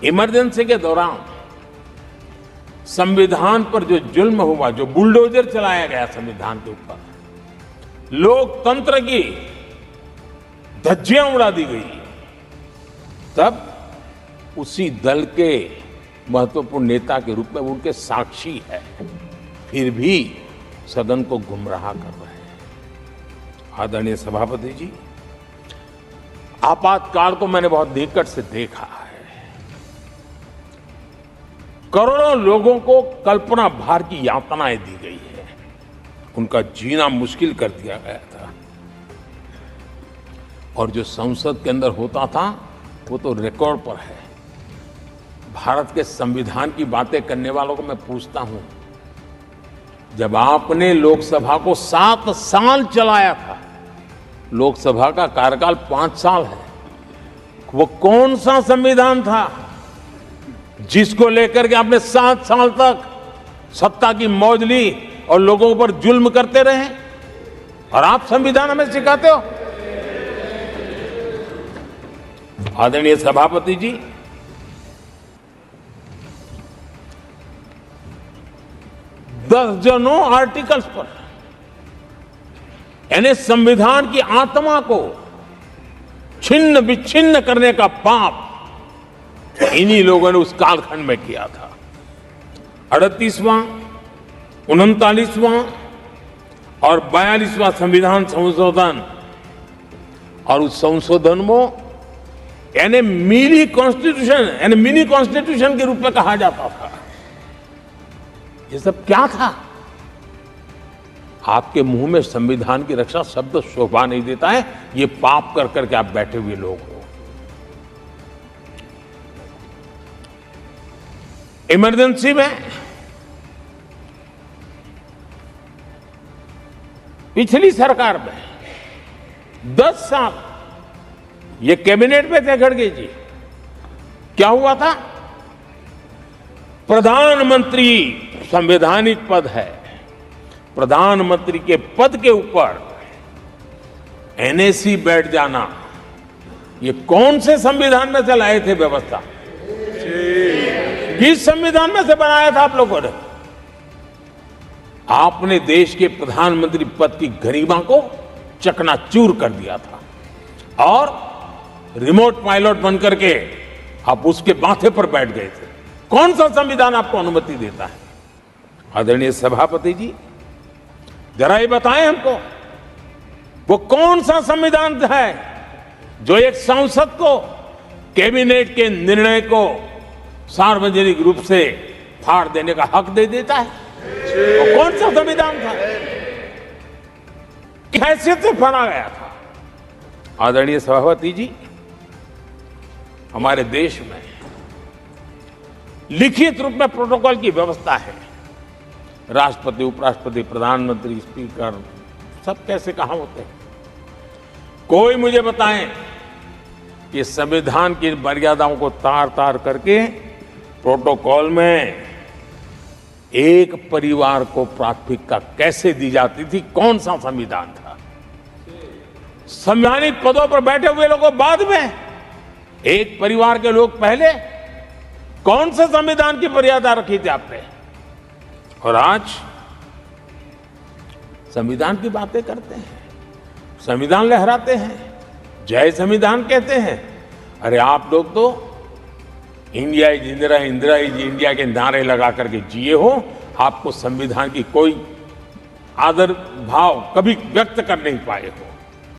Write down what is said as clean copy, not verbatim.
Emergency के दौरान संविधान पर जो जुल्म हुआ, जो बुलडोजर चलाया गया संविधान के ऊपर, लोकतंत्र की धज्जियां उड़ा दी गई, तब उसी दल के महत्वपूर्ण नेता के रूप में उनके साक्षी है, फिर भी सदन को गुमराह कर रहे हैं। आदरणीय सभापति जी, आपातकाल को मैंने बहुत निकट से देखा है। करोड़ों लोगों को कल्पना भार की यातनाएं दी गई है, उनका जीना मुश्किल कर दिया गया था। और जो संसद के अंदर होता था वो तो रिकॉर्ड पर है। भारत के संविधान की बातें करने वालों को मैं पूछता हूं, जब आपने लोकसभा को 7 साल चलाया था, लोकसभा का कार्यकाल 5 साल है, वो कौन सा संविधान था जिसको लेकर के आपने 7 साल तक सत्ता की मौज ली और लोगों पर जुल्म करते रहे? और आप संविधान हमें सिखाते हो? आदरणीय सभापति जी, दर्जनों आर्टिकल्स पर, यानी संविधान की आत्मा को छिन्न विच्छिन्न करने का पाप इन्हीं लोगों ने उस कालखंड में किया था। 38वां, 39वां और 42वां संविधान संशोधन, और उस संशोधन में यानी मिनी कॉन्स्टिट्यूशन, यानी मिनी कॉन्स्टिट्यूशन के रूप में कहा जाता था। ये सब क्या था? आपके मुंह में संविधान की रक्षा शब्द शोभा नहीं देता है। ये पाप कर करके आप बैठे हुए लोग हो। इमरजेंसी में पिछली सरकार में 10 साल ये कैबिनेट में थे खड़गे जी, क्या हुआ था? प्रधानमंत्री संवैधानिक पद है, प्रधानमंत्री के पद के ऊपर एनएसी बैठ जाना, ये कौन से संविधान में से लाए थे व्यवस्था? किस संविधान में से बनाया था आप लोगों ने? आपने देश के प्रधानमंत्री पद की गरिमा को चकनाचूर कर दिया था और रिमोट पायलट बनकर के आप उसके माथे पर बैठ गए थे। कौन सा संविधान आपको अनुमति देता है? आदरणीय सभापति जी, जरा ये बताएं हमको, वो कौन सा संविधान है जो एक सांसद को कैबिनेट के निर्णय को सार्वजनिक रूप से फाड़ देने का हक दे देता है? वो कौन सा संविधान था? किस हैसियत से फाड़ा गया था? आदरणीय सभापति जी, हमारे देश में लिखित रूप में प्रोटोकॉल की व्यवस्था है। राष्ट्रपति, उपराष्ट्रपति, प्रधानमंत्री, स्पीकर सब कैसे कहां होते हैं? कोई मुझे बताएं कि संविधान की मर्यादाओं को तार तार करके प्रोटोकॉल में एक परिवार को प्राथमिकता कैसे दी जाती थी? कौन सा संविधान था? संवैधानिक पदों पर बैठे हुए लोगों बाद में, एक परिवार के लोग पहले। कौन से संविधान की मर्यादा रखी थी आपने? और आज संविधान की बातें करते हैं, संविधान लहराते हैं, जय संविधान कहते हैं। अरे आप लोग तो India is Indira, Indira is India के नारे लगा करके जिए हो। आपको संविधान की कोई आदर भाव कभी व्यक्त कर नहीं पाए हो।